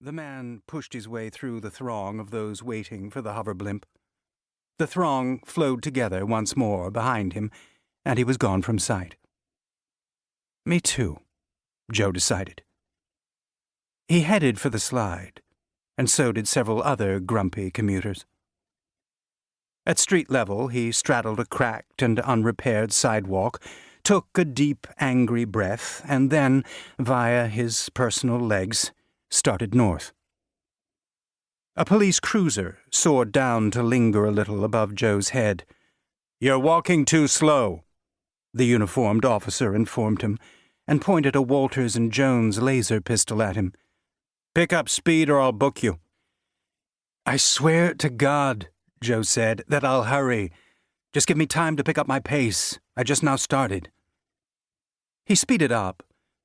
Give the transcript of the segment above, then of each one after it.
The man pushed his way through the throng of those waiting for the hover blimp. The throng flowed together once more behind him, and he was gone from sight. Me too, Joe decided. He headed for the slide, and so did several other grumpy commuters. At street level, he straddled a cracked and unrepaired sidewalk, took a deep, angry breath, and then, via his personal legs, started north. A police cruiser soared down to linger a little above Joe's head. "You're walking too slow," the uniformed officer informed him, and pointed a Walters & Jones laser pistol at him. "Pick up speed or I'll book you." "I swear to God," Joe said, "that I'll hurry. Just give me time to pick up my pace. I just now started." He speeded up,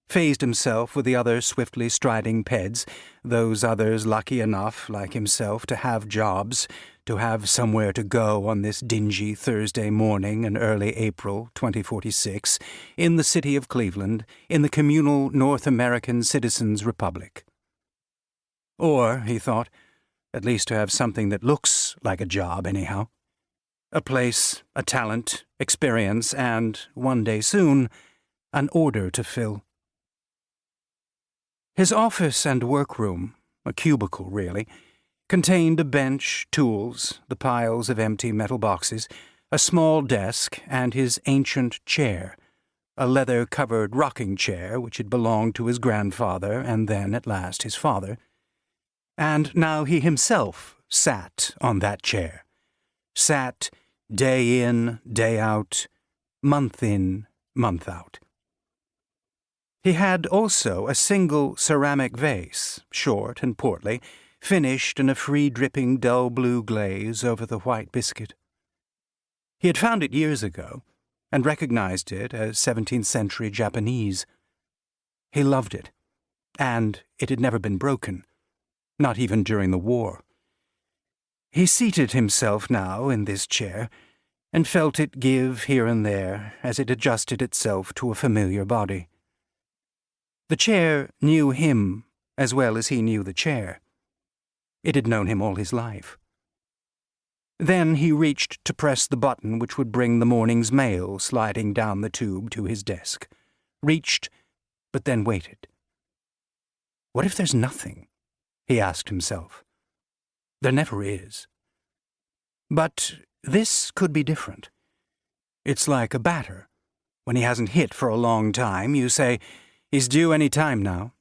phased himself with the other swiftly striding peds, those others lucky enough, like himself, to have jobs, to have somewhere to go on this dingy Thursday morning in early April 2046, in the city of Cleveland, in the communal North American Citizens' Republic. Or, he thought, at least to have something that looks like a job anyhow. A place, a talent, experience, and, one day soon, an order to fill. His office and workroom, a cubicle really, contained a bench, tools, the piles of empty metal boxes, a small desk, and his ancient chair, a leather-covered rocking chair which had belonged to his grandfather and then, at last, his father. And now he himself sat on that chair. Sat day in, day out, month in, month out. He had also a single ceramic vase, short and portly, finished in a free-dripping dull blue glaze over the white biscuit. He had found it years ago, and recognized it as 17th-century Japanese. He loved it, and it had never been broken, not even during the war. He seated himself now in this chair, and felt it give here and there as it adjusted itself to a familiar body. The chair knew him as well as he knew the chair. It had known him all his life. Then he reached to press the button which would bring the morning's mail sliding down the tube to his desk. Reached, but then waited. What if there's nothing? He asked himself. There never is. But this could be different. It's like a batter. When he hasn't hit for a long time, you say, "He's due any time now."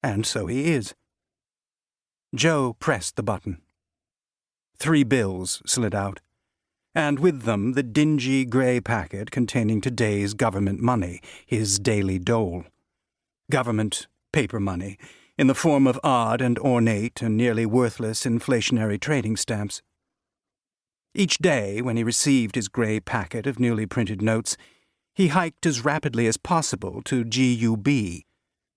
And so he is. Joe pressed the button. 3 bills slid out, and with them the dingy grey packet containing today's government money, his daily dole. Government paper money, in the form of odd and ornate and nearly worthless inflationary trading stamps. Each day, when he received his grey packet of newly printed notes, he hiked as rapidly as possible to GUB,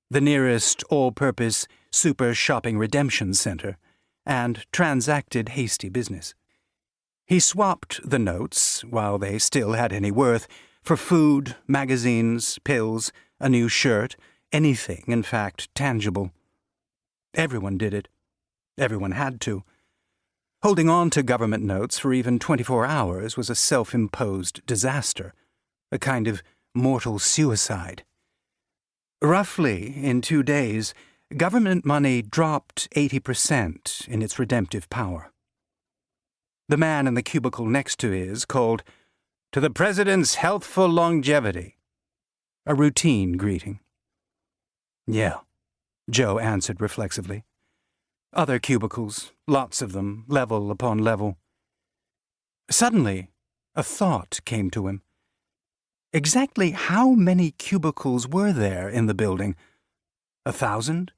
the nearest all-purpose super shopping redemption center, and transacted hasty business. He swapped the notes, while they still had any worth, for food, magazines, pills, a new shirt, anything, in fact, tangible. Everyone did it. Everyone had to. Holding on to government notes for even 24 hours was a self-imposed disaster, a kind of mortal suicide. Roughly, in 2 days, government money dropped 80% in its redemptive power. The man in the cubicle next to his called, "To the President's healthful longevity," a routine greeting. "Yeah," Joe answered reflexively. Other cubicles, lots of them, level upon level. Suddenly, a thought came to him. Exactly how many cubicles were there in the building? 1,000?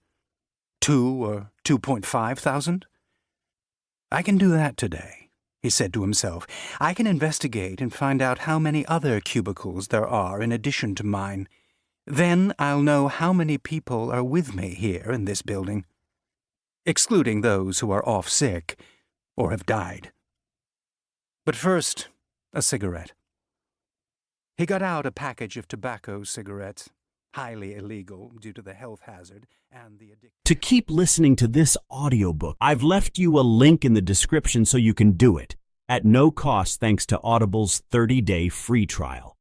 2 or 2.5 thousand? I can do that today, he said to himself. I can investigate and find out how many other cubicles there are in addition to mine. Then I'll know how many people are with me here in this building, excluding those who are off sick or have died. But first, a cigarette. He got out a package of tobacco cigarettes, highly illegal due to the health hazard and the addiction. To keep listening to this audiobook, I've left you a link in the description so you can do it, at no cost thanks to Audible's 30-day free trial.